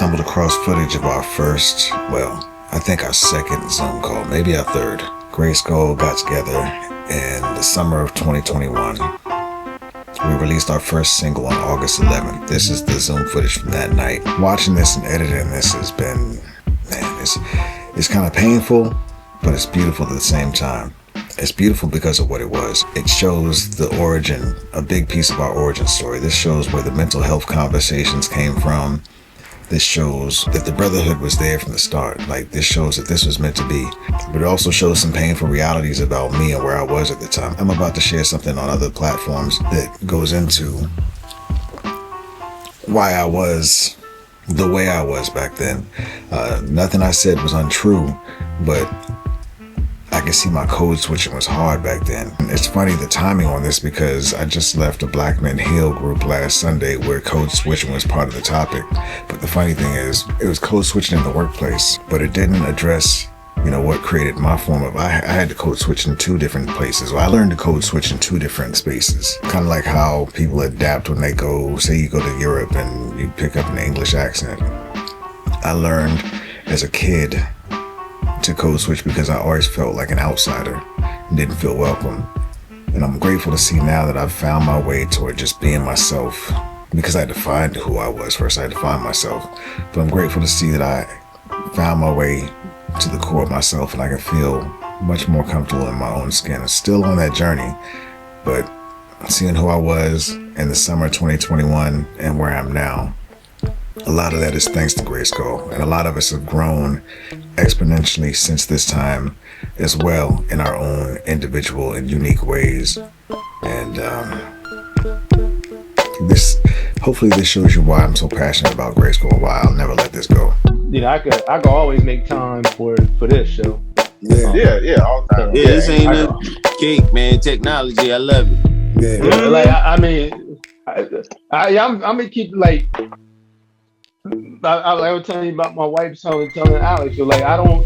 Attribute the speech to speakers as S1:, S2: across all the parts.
S1: stumbled across footage of our first, well, I think our second Zoom call, maybe our third. GRYSKLL got together in the summer of 2021. We released our first single on August 11th. This is the Zoom footage from that night. Watching this and editing this has been, man, it's kind of painful, but it's beautiful at the same time. It's beautiful because of what it was. It shows the origin, a big piece of our origin story. This shows where the mental health conversations came from. This shows that the brotherhood was there from the start. Like, this shows that this was meant to be. But it also shows some painful realities about me and where I was at the time. I'm about to share something on other platforms that goes into why I was the way I was back then. Nothing I said was untrue, but I can see my code switching was hard back then. It's funny, the timing on this, because I just left a Black Men Heal group last Sunday where code switching was part of the topic. But the funny thing is, it was code switching in the workplace, but it didn't address, you know, what created my form of, I had to code switch in two different places. Well, I learned to code switch in two different spaces. Kind of like how people adapt when they go, say you go to Europe and you pick up an English accent. I learned as a kid to code switch because I always felt like an outsider and didn't feel welcome. And I'm grateful to see now that I've found my way toward just being myself, because I defined who I was first. I defined myself. But I'm grateful to see that I found my way to the core of myself, and I can feel much more comfortable in my own skin. I'm still on that journey, but seeing who I was in the summer of 2021 and where I am now, a lot of that is thanks to GRYSKLL, and a lot of us have grown exponentially since this time as well in our own individual and unique ways. And hopefully this shows you why I'm so passionate about GRYSKLL, why I'll never let this go.
S2: You know, I could always make time for this show.
S3: Yeah, all the time.
S4: Yeah, this ain't a cake, man. Technology, I love it.
S2: Yeah, like I mean, I'm gonna keep like. I was telling you about my wife telling Alex, so like I don't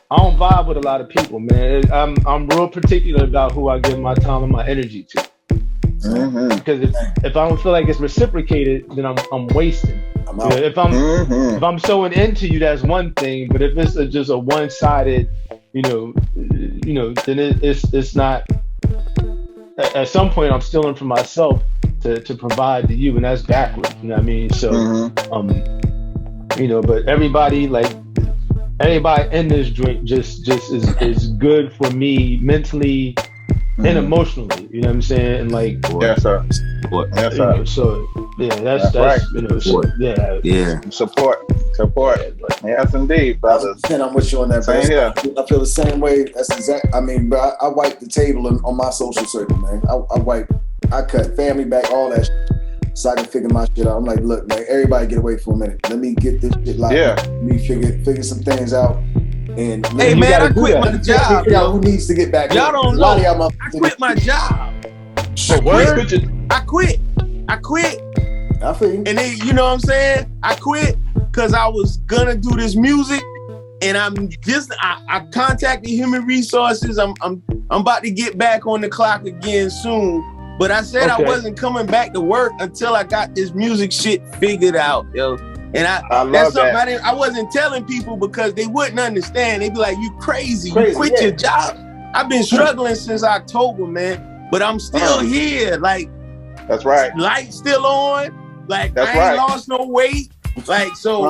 S2: vibe with a lot of people, man. I'm real particular about who I give my time and my energy to. Because if I don't feel like it's reciprocated, then I'm wasting. You know, if I'm showing into you, that's one thing. But if it's just a one-sided, you know, then it's not. At some point, I'm stealing from myself to provide to you, and that's backwards. You know what I mean? So, you know, but everybody in this joint just is good for me mentally and emotionally. You know what I'm saying? And like,
S3: yes, sir.
S2: Yes, sir. Know, so yeah, that's right. You know, support. Support.
S3: Yes, indeed, brothers.
S5: And I'm with you on that.
S3: Same here.
S5: I feel the same way. That's exact. I mean, bro, I wipe the table on my social circle, man. I cut family back, all that shit, so I can figure my shit out. I'm like, look, man, everybody get away for a minute. Let me get this shit locked.
S3: Yeah.
S5: Let me figure some things out. And
S4: hey, man, I quit my job.
S5: Figure out who needs to get back.
S4: Y'all don't know. I quit my job. I quit.
S5: I feel you.
S4: And then, you know what I'm saying? I quit because I was gonna do this music, and I contacted human resources. I'm about to get back on the clock again soon. But I said I wasn't coming back to work until I got this music shit figured out, yo. And that's something I wasn't telling people because they wouldn't understand. They'd be like, "You crazy? You quit your job." I've been struggling since October, man. But I'm still here. Like,
S3: that's right.
S4: Lights still on. Like,
S3: that's
S4: I ain't lost no weight. Like, so,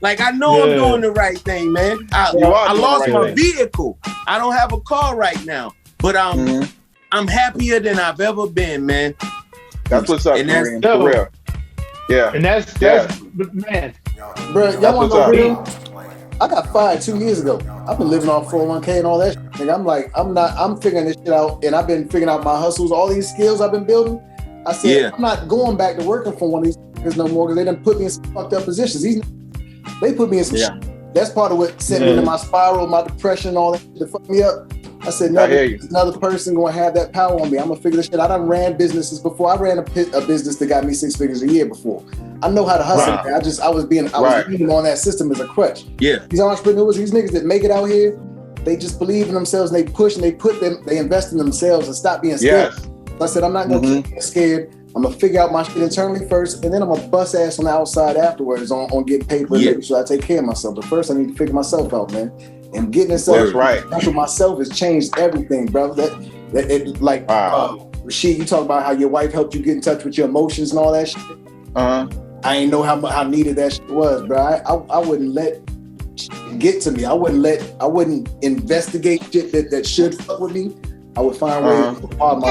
S4: like, I know I'm doing the right thing, man. I lost my vehicle. I don't have a car right now, but I'm happier than I've ever been, man.
S3: That's what's up, man. For real. Yeah.
S2: And that's man.
S5: Bro, y'all want to know real? I got fired 2 years ago. I've been living off 401k and all that shit. Nigga, I'm figuring this shit out, and I've been figuring out my hustles, all these skills I've been building. I said, I'm not going back to working for one of these niggas no more because they done put me in some fucked up positions. They put me in some shit. That's part of what sent me into my spiral, my depression, all that shit to fuck me up. I said, another person going to have that power on me. I'm going to figure this shit out. I done ran businesses before. I ran a business that got me 6 figures a year before. I know how to hustle. Right. I was being on that system as a crutch.
S4: Yeah.
S5: These entrepreneurs, these niggas that make it out here, they just believe in themselves and they push and they invest in themselves and stop being scared.
S3: Yes.
S5: I said, I'm not going to keep being scared. I'm gonna figure out my shit internally first, and then I'm gonna bust ass on the outside afterwards on getting paper. Yeah. So I take care of myself. But first, I need to figure myself out, man. And getting this up for myself has changed everything, bro. Rashid, you talk about how your wife helped you get in touch with your emotions and all that shit. I ain't know how needed that shit was, bro. I wouldn't let shit get to me. I wouldn't investigate shit that should fuck with me. I would find ways to harm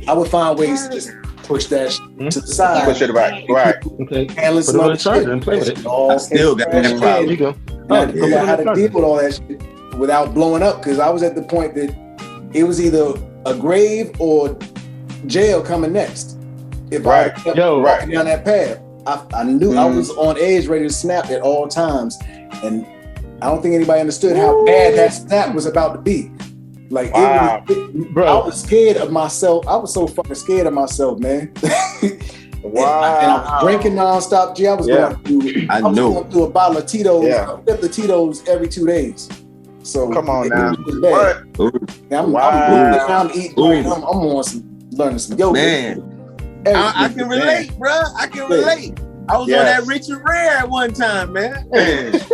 S5: I would find ways to just push that shit to the side.
S3: Push it back, right?
S2: Okay. Put it on the charger and play with it.
S4: I still got that problem.
S2: You go.
S5: Figure out how to deal with all that shit without blowing up, because I was at the point that it was either a grave or jail coming next. If I kept walking down that path, I knew I was on edge, ready to snap at all times, and I don't think anybody understood how bad that snap was about to be. Like, bro, I was scared of myself. I was so fucking scared of myself, man. And I was drinking nonstop. I was going through a bottle of Tito's, a fifth of Tito's every 2 days. So
S3: come on now.
S5: I'm eating. I'm on learning some yoga.
S4: Man, I can relate, bro. I can relate. I was on that Richard Rare at one time, man. That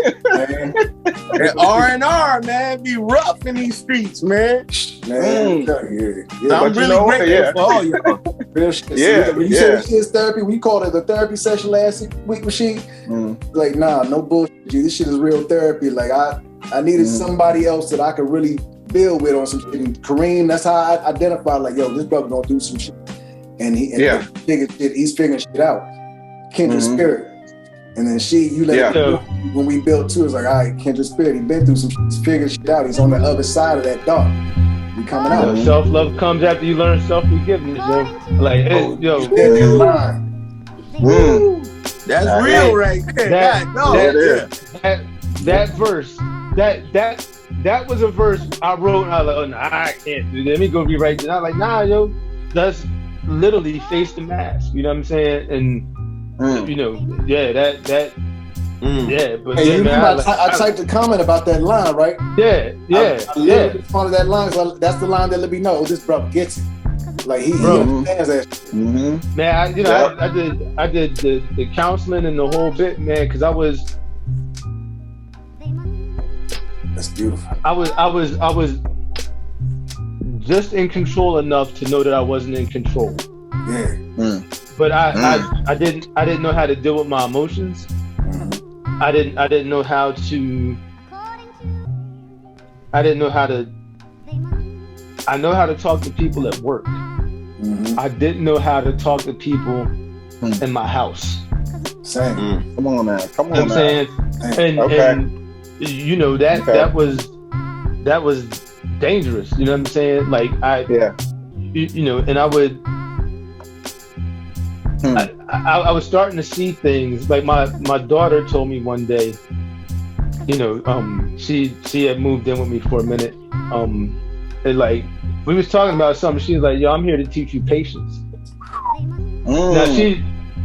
S4: R&R, man, be rough in these streets, man.
S5: I'm
S4: really grateful for all y'all.
S5: When you said this is therapy, we called it the therapy session last week, Rashid. Like, nah, no bullshit. This shit is real therapy. Like, I needed somebody else that I could really build with on some shit. And Kareem, that's how I identified, like, yo, this brother gonna do some shit. And he's figuring shit out. Kindred spirit. And then you let it go. When we built too, it's like, all right, kindred spirit, he been through some shit, he's figured shit out. He's on the other side of that dark. We coming out.
S2: Self-love comes after you learn self-forgiveness, yo. Like,
S4: that's real right there.
S2: That verse, that was a verse I wrote, and I was like, oh, no, I can't do that. Let me go rewrite it. I was like, nah, yo, that's literally face the mask. You know what I'm saying? And you know, but
S5: I typed a comment about that line, right?
S2: I
S5: part of that line, so that's the line that let me know this brother gets it. Like he understands that.
S2: Man, I did the counseling and the whole bit, man, because I was.
S5: That's beautiful.
S2: I was just in control enough to know that I wasn't in control. But I didn't know how to deal with my emotions. I didn't know how to. I know how to talk to people at work. I didn't know how to talk to people in my house.
S5: Same.
S3: Come on now.
S2: You know what I'm saying? And you know that was dangerous. You know what I'm saying? Like you know, and I would. I was starting to see things like my daughter told me one day, you know, she had moved in with me for a minute, and like we was talking about something. She was like, "Yo, I'm here to teach you patience." Now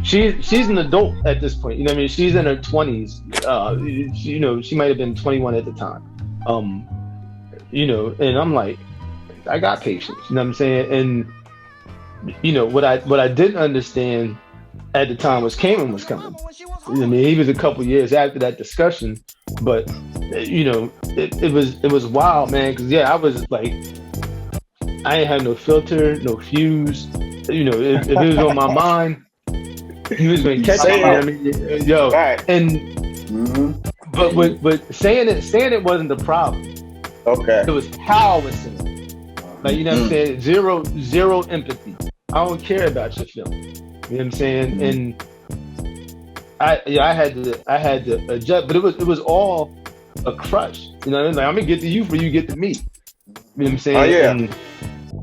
S2: she's an adult at this point. You know what I mean? She's in her 20s. You know, she might have been 21 at the time. You know, and I'm like, I got patience. You know what I'm saying? And you know what I didn't understand at the time was Cayman was coming. I mean, he was a couple years after that discussion, but you know, it was wild, man. Because I was like, I ain't had no filter, no fuse. You know, if it was on my mind, he was gonna catch it. I mean, yo, and but saying it wasn't the problem.
S3: Okay,
S2: it was how I was saying it. Like, you know what I'm saying? Zero empathy. I don't care about your feelings. You know what I'm saying? And I had to adjust, but it was all a crush. You know what I mean? Like, I'm gonna get to you before you get to me. You know what I'm saying?
S3: Oh yeah.
S2: And,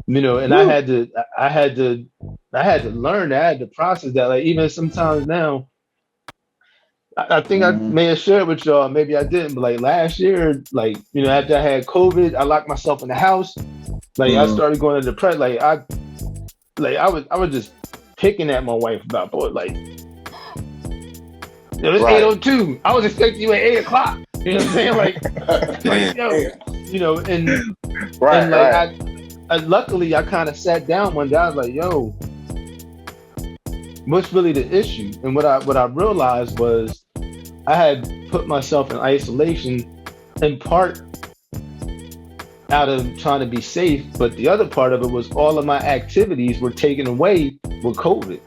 S2: you know, and I had to learn that. I had to process that. Like, even sometimes now, I think I may have shared with y'all, maybe I didn't, but like last year, like, you know, after I had COVID, I locked myself in the house. Like, I started going to depression. Like, I was just picking at my wife about, boy, like, yo, it's 8:02. I was expecting you at 8 o'clock. You know what I'm saying? Like yo, you know, and luckily I kind of sat down one day. I was like, yo, what's really the issue? And what I realized was I had put myself in isolation in part out of trying to be safe, but the other part of it was all of my activities were taken away with COVID.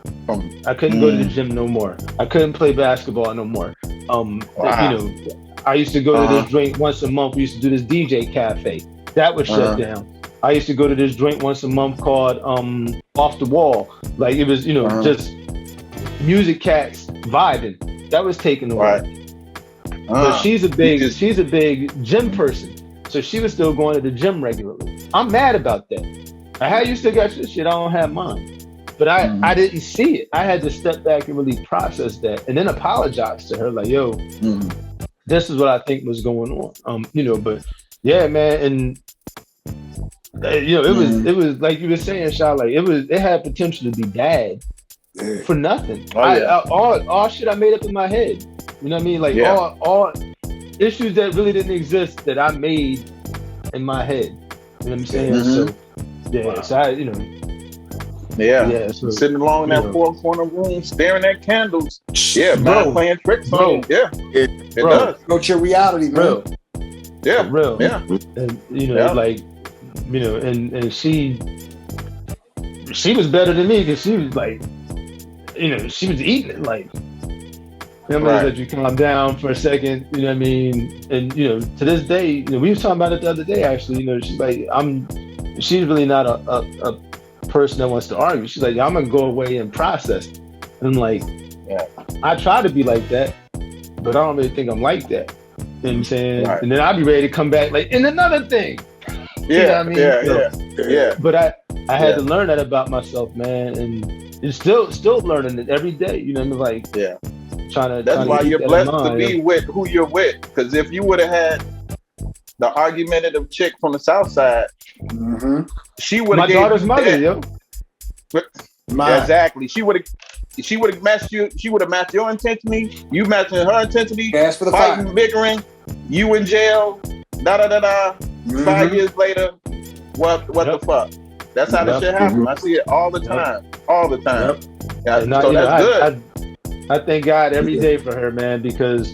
S2: I couldn't go to the gym no more. I couldn't play basketball no more. I used to go to this joint once a month. We used to do this DJ cafe. That was shut down. I used to go to this joint once a month called Off the Wall. Like it was, just music cats vibing. That was taken away. But she's a big gym person. So she was still going to the gym regularly. I'm mad about that. How you still got your shit? I don't have mine. But I didn't see it. I had to step back and really process that and then apologize to her. Like, yo, this is what I think was going on. But yeah, man. And it was like you were saying, Sha, like it had potential to be bad for nothing. All shit I made up in my head. You know what I mean? Like all issues that really didn't exist that I made in my head. You know what I'm saying? So so I, so,
S3: sitting alone in that four corner room, staring at candles. Yeah, bro, playing tricks on you. Yeah, it does.
S5: Go to your reality, bro.
S3: Yeah,
S2: real.
S3: Yeah,
S2: and like, and she was better than me because she was like, she was eating it like. That you calm down for a second, you know what I mean? And to this day, we were talking about it the other day actually, she's like, she's really not a person that wants to argue. She's like, I'm gonna go away and process. And I'm like, I try to be like that, but I don't really think I'm like that. You know what I'm saying? Right. And then I'll be ready to come back like, and another thing. You know what I mean? But I had to learn that about myself, man, and it's still learning it every day. You know what I mean? Like,
S3: that's why you're blessed to be with who you're with. Because if you would have had the argumentative chick from the South Side, she would have
S2: my daughter's mother, yo.
S3: Exactly. She would have matched you. She would have matched your intensity. You matching her intensity.
S5: Gas for the
S3: fighting, fight. Bickering. You in jail. 5 years later, what the fuck? That's how this shit happens. I see it all the time. All the time. So that's good.
S2: I thank God every day for her, man, because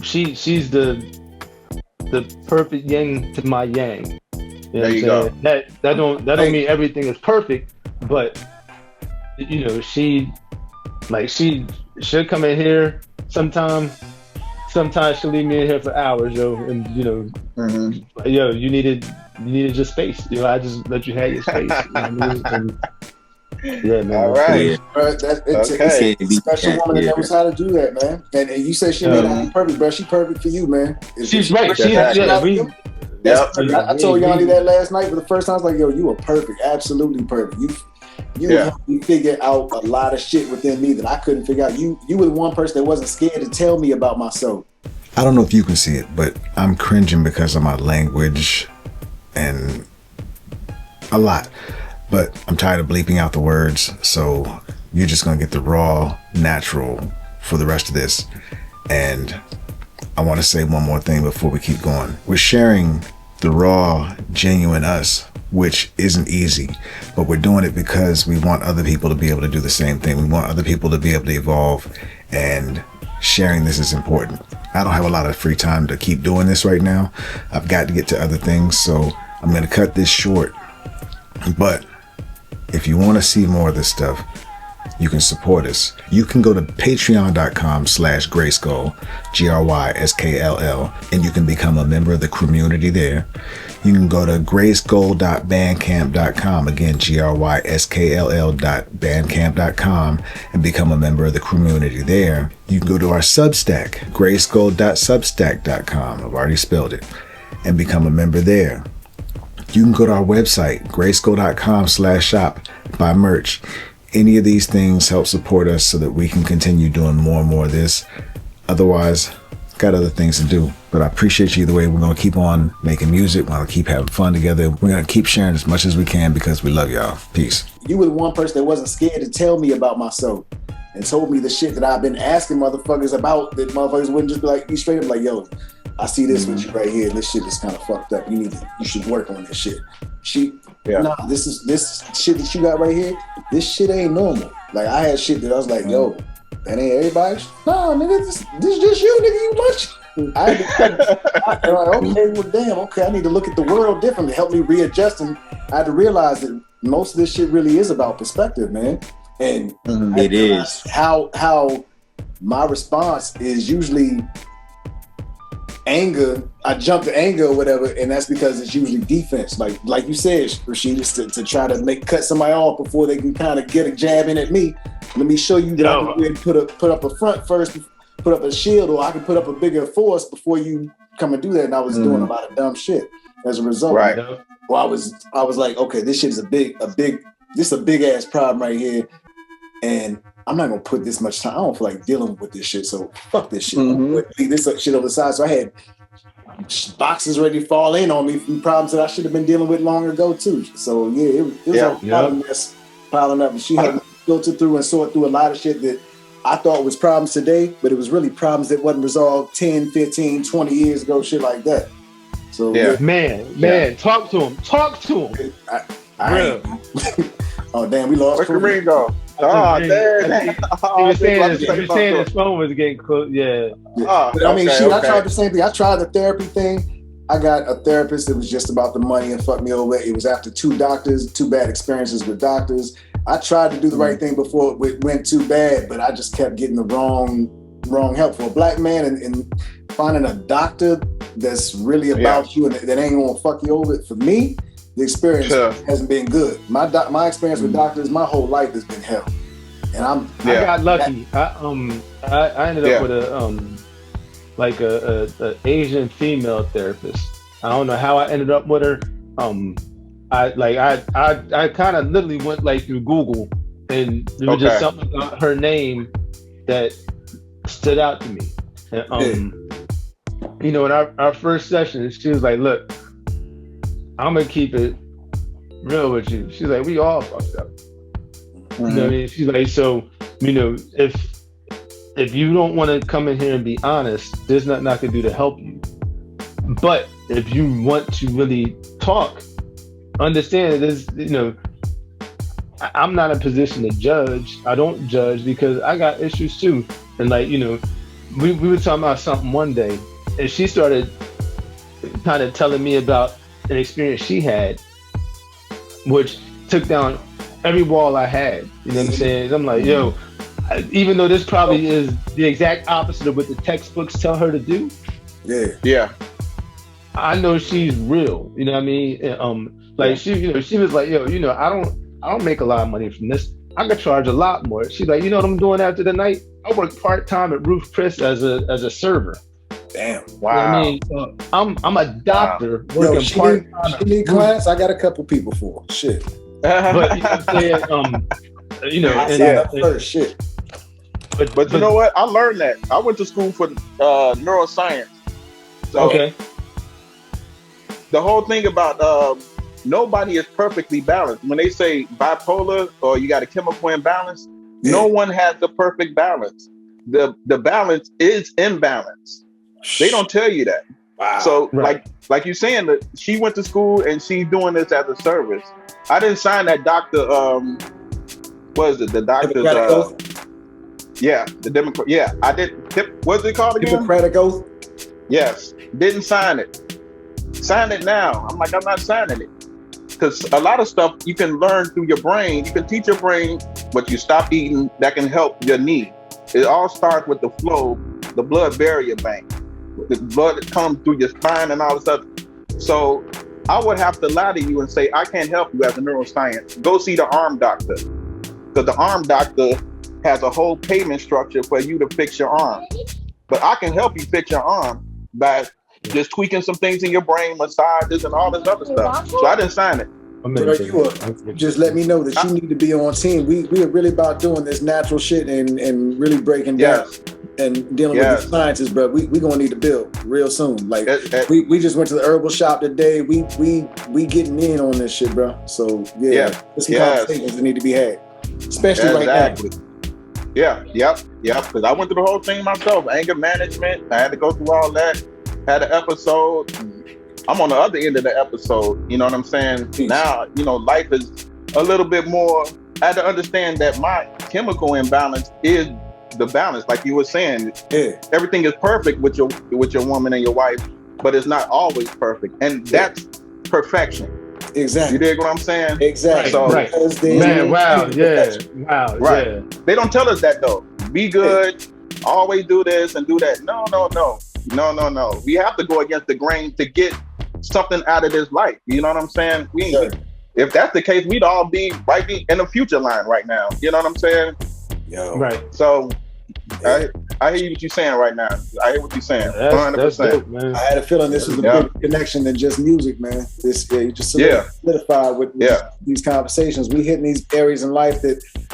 S2: she's the perfect yin to my yang.
S3: There you go.
S2: That don't mean everything is perfect, but she'll come in here sometimes she'll leave me in here for hours, yo, and yo, you needed just space. I just let you have your space. You know what I mean? And, yeah, man.
S3: All right.
S5: It's a special woman that knows how to do that, man. And you said she made it perfect, bro. She perfect for you, man.
S2: She's right.
S5: I told Yanni that last night for the first time. I was like, yo, you are perfect. Absolutely perfect. You helped me figure out a lot of shit within me that I couldn't figure out. You were the one person that wasn't scared to tell me about myself.
S1: I don't know if you can see it, but I'm cringing because of my language and a lot. But I'm tired of bleeping out the words, so you're just gonna get the raw, natural for the rest of this. And I want to say one more thing before we keep going. We're sharing the raw, genuine us, which isn't easy, but we're doing it because we want other people to be able to do the same thing. We want other people to be able to evolve, and sharing this is important. I don't have a lot of free time to keep doing this right now. I've got to get to other things, so I'm gonna cut this short. But if you want to see more of this stuff, you can support us. You can go to patreon.com/GRYSKLL, GRYSKLL, and you can become a member of the community there. You can go to GRYSKLL.bandcamp.com, again, GRYSKLL.bandcamp.com, and become a member of the community there. You can go to our Substack, GRYSKLL.substack.com, I've already spelled it, and become a member there. You can go to our website, GRYSKLL.com/shop, buy merch. Any of these things help support us so that we can continue doing more and more of this. Otherwise, got other things to do. But I appreciate you either way. We're going to keep on making music. We're going to keep having fun together. We're going to keep sharing as much as we can because we love y'all. Peace.
S5: You were the one person that wasn't scared to tell me about myself and told me the shit that I've been asking motherfuckers about, that motherfuckers wouldn't just be straight up like, yo, I see this with you right here. This shit is kind of fucked up. You should work on this shit. Nah, this shit that you got right here. This shit ain't normal. Like I had shit that I was like, yo, that ain't everybody. No, nigga, this just you, nigga. You much. I'm like, okay, well, damn, okay. I need to look at the world differently. Help me readjust, and I had to realize that most of this shit really is about perspective, man. And
S3: it is
S5: how my response is usually anger. I jump to anger or whatever, and that's because it's usually defense. Like you said, Rashid, is to try to cut somebody off before they can kind of get a jab in at me. Let me show you that I can put up a front first, put up a shield, or I can put up a bigger force before you come and do that. And I was doing a lot of dumb shit as a result.
S3: Right.
S5: Well, I was like, okay, this shit is a big ass problem right here, and I'm not gonna put this much time. I don't feel like dealing with this shit, so fuck this shit. Leave this shit over the side. So I had boxes ready to fall in on me from problems that I should have been dealing with long ago too. So yeah, it was a lot of mess piling up, and she had to filter through and sort through a lot of shit that I thought was problems today, but it was really problems that wasn't resolved 10, 15, 20 years ago, shit like that. So
S2: man, talk to him.
S5: Oh damn, we lost.
S3: Where's Kareem go? Oh, there.
S2: He was saying his phone was getting close. Yeah.
S5: But I mean, I tried the same thing. I tried the therapy thing. I got a therapist that was just about the money and fucked me over. It was after two bad experiences with doctors. I tried to do the right thing before it went too bad, but I just kept getting the wrong help. For a black man and finding a doctor that's really about you and that ain't gonna fuck you over. For me, the experience hasn't been good. My experience with doctors, my whole life has been hell. And I
S2: got lucky. I ended up with a Asian female therapist. I don't know how I ended up with her. I kind of literally went through Google, and there was just something about her name that stood out to me. And, in our first session, she was like, "Look, I'm gonna keep it real with you." She's like, "We all fucked up." You know what I mean? She's like, "So, if you don't want to come in here and be honest, there's nothing I can do to help you. But if you want to really talk, understand that I'm not in a position to judge. I don't judge because I got issues too." And we were talking about something one day, and she started kind of telling me about an experience she had, which took down every wall I had. You know what I'm saying? I'm like, yo, even though this probably is the exact opposite of what the textbooks tell her to do.
S3: Yeah.
S2: I know she's real. You know what I mean? She was like, yo, I don't make a lot of money from this. I could charge a lot more. She's like, you know what I'm doing after the night? I work part-time at Roof Chris as a server.
S5: Damn.
S2: Wow. You know what I mean? I'm a doctor working part-time.
S5: She need clients? I got a couple people for her. Shit.
S2: But you know what I'm saying?
S5: First shit.
S3: But you know what? I learned that. I went to school for neuroscience. So the whole thing about nobody is perfectly balanced. When they say bipolar or you got a chemical imbalance, no one has the perfect balance. The balance is imbalance. They don't tell you that.
S5: Wow.
S3: So like you're saying that she went to school and she's doing this as a service. I didn't sign that doctor. What is it? The doctor's the Democrat. Yeah, I did. What's it called again?
S5: Hippocratic oath.
S3: Yes, didn't sign it. Sign it now. I'm like, I'm not signing it. Because a lot of stuff you can learn through your brain. You can teach your brain what you stop eating that can help your knee. It all starts with the flow, the blood barrier bank. The blood that comes through your spine and all this stuff. So I would have to lie to you and say, I can't help you as a neuroscience. Go see the arm doctor. Because the arm doctor has a whole payment structure for you to fix your arm. But I can help you fix your arm by just tweaking some things in your brain, massages and all this other stuff. So I didn't sign it.
S5: Just let me know that you need to be on team. We are really about doing this natural shit and really breaking down and dealing with the sciences, bro. We gonna need to build real soon. Like we just went to the herbal shop today. We getting in on this shit, bro. So there's some conversations that need to be had, especially right now.
S3: Yeah, yep. Because I went through the whole thing myself. Anger management. I had to go through all that. had an episode. I'm on the other end of the episode. You know what I'm saying? Now, you know, life is a little bit more. I had to understand that my chemical imbalance is the balance, like you were saying.
S5: Yeah.
S3: Everything is perfect with your woman and your wife, but it's not always perfect, and that's perfection.
S5: Exactly.
S3: You dig what I'm saying?
S5: Exactly.
S3: So,
S2: right. Man, wow, yeah, wow,
S3: right.
S2: yeah.
S3: They don't tell us that though. Be good. Always do this and do that. No. We have to go against the grain to get something out of this life. You know what I'm saying? If that's the case, we'd all be right in the future line right now. You know what I'm saying?
S5: Yo.
S2: Right.
S3: So I hear what you're saying right now. I hear what you're saying. 100%.
S2: That's dope, man.
S5: I had a feeling this was a bigger connection than just music, man. You just solidified with these conversations. We hitting these areas in life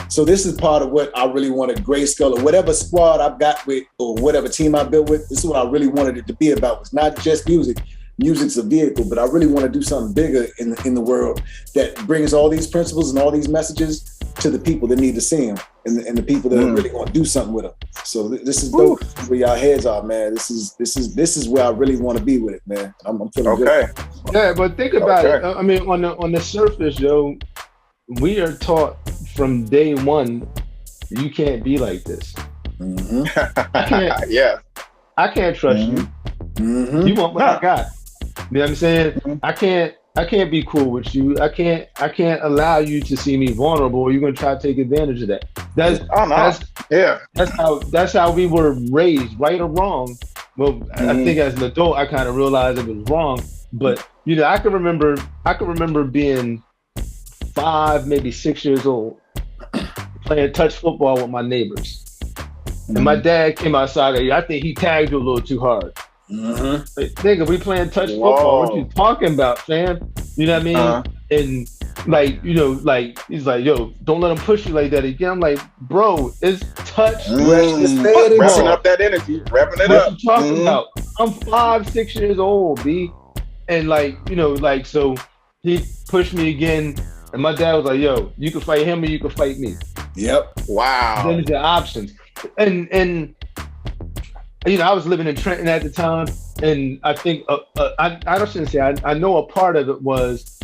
S5: so this is part of what I really wanted GRYSKLL, or whatever squad I've got with, or whatever team I built with. This is what I really wanted it to be about. It's not just music. Music's a vehicle, but I really want to do something bigger in the world that brings all these principles and all these messages to the people that need to see them, and the people that really want to do something with them. So this is dope. Where y'all heads are, man. This is where I really want to be with it, man. I'm feeling good.
S2: Yeah, but think about it. I mean, on the surface, yo, we are taught from day one, you can't be like this.
S5: Mm-hmm.
S2: I can't trust you. Mm-hmm. You want what I got. You know what I'm saying? Mm-hmm. I can't be cool with you. I can't allow you to see me vulnerable, or you're gonna try to take advantage of that. That's how we were raised, right or wrong. Well, I think as an adult I kind of realized it was wrong. But you know, I can remember being 5, maybe 6 years old, playing touch football with my neighbors. And my dad came outside. I think he tagged you a little too hard. Mm-hmm. Like, nigga, we playing touch football. What you talking about, fam? You know what I mean? And like, you know, like he's like, yo, don't let him push you like that again. I'm like, bro, it's touch.
S3: Wrapping up that energy, wrapping it up.
S2: What you talking about? I'm 5, 6 years old, B. And like, you know, like, so he pushed me again, and my dad was like, yo, you can fight him or you can fight me.
S5: Yep.
S3: Wow.
S2: Then the options. And you know, I was living in Trenton at the time, and I think I shouldn't say I know a part of it was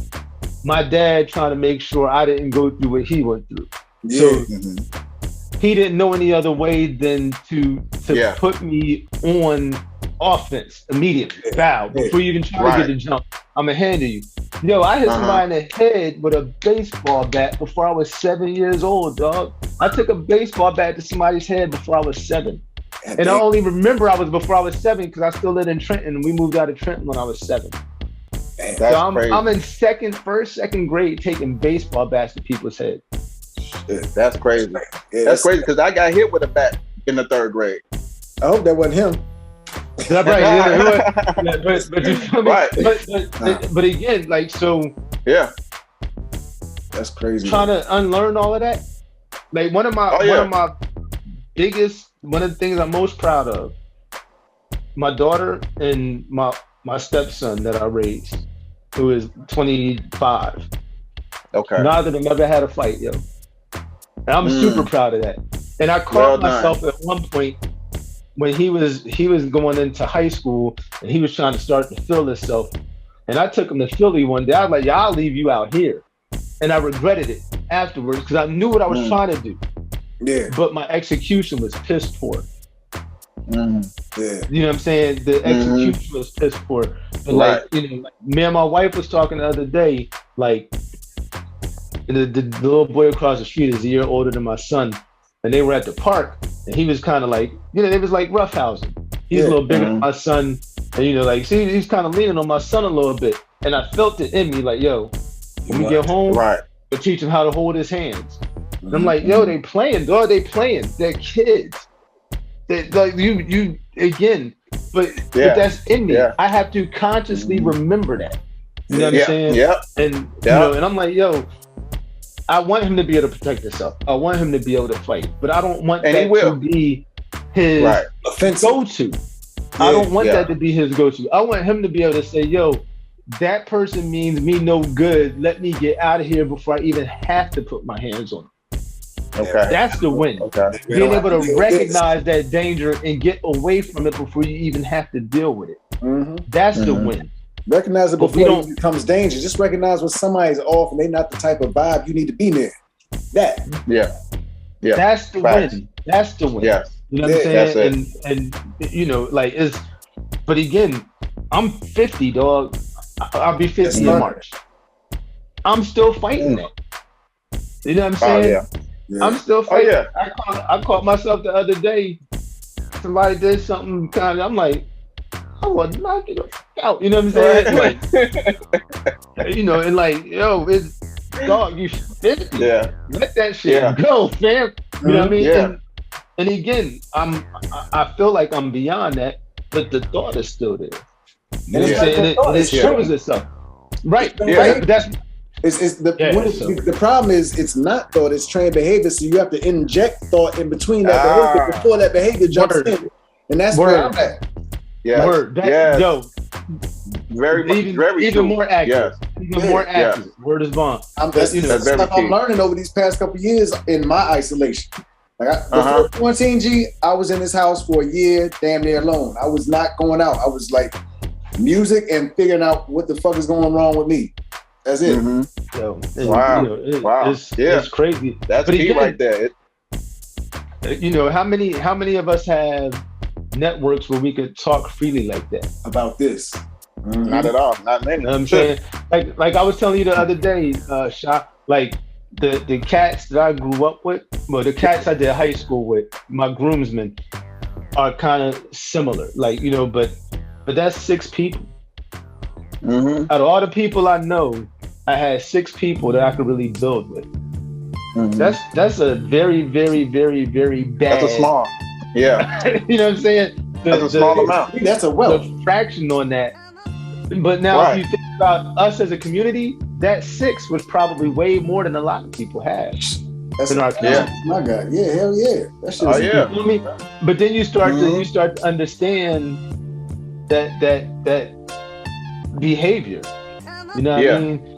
S2: my dad trying to make sure I didn't go through what he went through. So he didn't know any other way than to put me on offense immediately. Foul before you even try to get the jump. I'm gonna handle you. Yo, I hit somebody in the head with a baseball bat before I was 7 years old, dog. I took a baseball bat to somebody's head before I was 7. And I only remember I was before I was 7 because I still lived in Trenton, and we moved out of Trenton when I was 7. So I'm in first, second grade taking baseball bats to people's heads.
S3: That's crazy. Yeah, that's crazy because I got hit with a bat in the 3rd grade.
S5: I hope that wasn't him.
S2: That's right. But you feel me? But again, like, so
S5: that's crazy.
S2: Trying to unlearn all of that. Like one of the things I'm most proud of, my daughter and my stepson that I raised, who is 25.
S3: Okay.
S2: Neither of them ever had a fight, yo. And I'm super proud of that. And I caught myself at one point when he was going into high school and he was trying to start to feel himself. And I took him to Philly one day. I was like, yeah, I'll leave you out here. And I regretted it afterwards because I knew what I was trying to do.
S5: Yeah.
S2: But my execution was pissed poor.
S5: Yeah.
S2: You know what I'm saying? The execution was pissed poor. But like, you know, like, me and my wife was talking the other day, like the little boy across the street is a year older than my son. And they were at the park and he was kind of like, you know, it was like roughhousing. He's a little bigger than my son. And, you know, like, see, he's kind of leaning on my son a little bit. And I felt it in me like, yo, when we get home, we'll teach him how to hold his hands. And I'm like, yo, they playing, dog. They playing. They're kids. They, like you again. But that's in me. I have to consciously remember that. You know what I'm saying?
S3: Yeah.
S2: And you know, and I'm like, yo, I want him to be able to protect himself. I want him to be able to fight. But I don't want that to be his go-to. I don't want that to be his go-to. I want him to be able to say, yo, that person means me no good. Let me get out of here before I even have to put my hands on him.
S3: Okay.
S2: That's the win. Okay. Being able to recognize that danger and get away from it before you even have to deal with it. That's the win.
S5: Recognize it before it becomes dangerous. Just recognize when somebody's off and they're not the type of vibe you need to be near. That.
S3: Yeah.
S2: That's the win. That's the win.
S3: Yeah.
S2: You know what I'm saying? And you know, like but again, I'm 50, dog. I'll be 50 in March. I'm still fighting that. You know what I'm saying? I'm still fighting. I caught myself the other day. Somebody did something kind of, I'm like, I want to knock it out. You know what I'm saying? Like, you know, and like, yo, it's dog, you 50.
S3: Yeah.
S2: Let that shit go, fam. You know what I mean?
S3: Yeah.
S2: And again, I feel like I'm beyond that, but the thought is still there. You know what I'm saying? And it shows itself. Right. Right. That's
S5: the problem is it's not thought, it's trained behavior. So you have to inject thought in between that behavior before that behavior jumps in. And that's where I'm at.
S3: Yeah.
S2: Yo.
S3: Very
S2: more accurate. Even more accurate. Word is bond.
S5: That's stuff I'm learning over these past couple of years in my isolation. Like before quarantine, I was in this house for a year, damn near alone. I was not going out. I was like music and figuring out what the fuck is going wrong with me. That's it.
S2: So,
S3: wow.
S2: It's crazy.
S3: That's key right there.
S2: You know, how many of us have networks where we could talk freely like that
S5: about this?
S3: Not at all. Not many.
S2: You know what I'm saying? Like I was telling you the other day, like the cats that I grew up with, well, the cats I did high school with, my groomsmen, are kind of similar. Like, you know, but that's 6 people. Out of all the people I know, I had 6 people that I could really build with. That's a very, very, very, very bad.
S3: That's a small. Yeah.
S2: You know what I'm saying?
S3: That's a small amount.
S5: That's a wealth.
S2: The fraction on that. But now if you think about us as a community, that 6 was probably way more than a lot of people have.
S5: That's in our community. My God. Yeah, hell yeah. That shit
S2: you know what I mean? But then you start to understand that behavior. You know what I mean?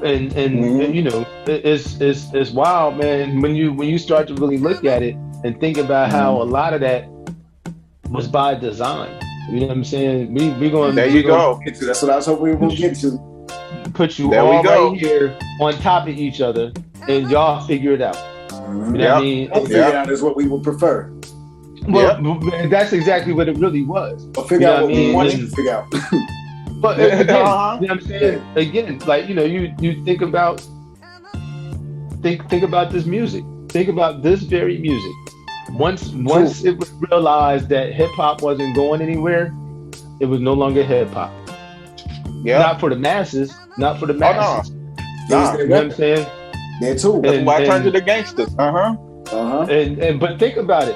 S2: And you know, it's wild, man, when you start to really look at it and think about how a lot of that was by design. You know what I'm saying? We're going
S3: go.
S5: That's what I was hoping we were going to get to.
S2: Put you all right here on top of each other, and y'all figure it out. You know what I mean?
S5: Figure it out is what we would prefer.
S2: Well, that's exactly what it really was.
S5: Or figure out what we wanted to figure out.
S2: But again, you know what I'm saying? Again, like, you know, you think about this music. Think about this very music. Once it was realized that hip hop wasn't going anywhere, it was no longer hip hop. Yeah. Not for the masses. Not for the masses. You know what I'm saying?
S5: Yeah, too.
S3: That's why I turned to the gangsters.
S2: And but think about it.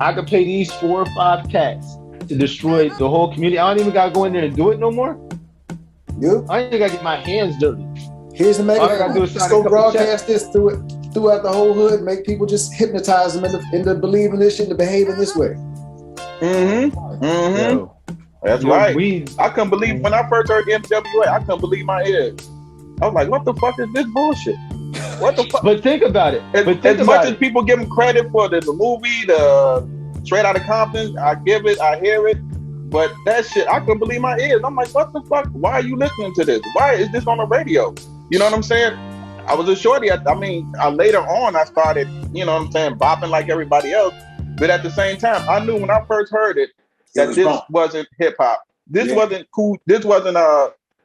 S2: I could pay these 4 or 5 cats to destroy the whole community. I don't even gotta go in there and do it no more.
S5: Yep.
S2: I ain't gotta get my hands dirty.
S5: Here's the megaphone. Just go broadcast this throughout the whole hood. Make people just hypnotize them into believing this shit, into behaving this way.
S3: That's right. I couldn't believe when I first heard NWA. I couldn't believe my ears. I was like, "What the fuck is this bullshit? What the fuck?"
S2: But think about it.
S3: As much as people give them credit for the movie, the Straight Outta Compton, I hear it. But that shit, I couldn't believe my ears. I'm like, what the fuck? Why are you listening to this? Why is this on the radio? You know what I'm saying? I was a shorty. Later on, I started, you know what I'm saying, bopping like everybody else. But at the same time, I knew when I first heard it, that this wasn't hip hop. This wasn't cool. This wasn't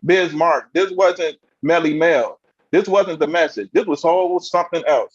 S3: Biz Mark. This wasn't Melly Mel. This wasn't the message. This was something else.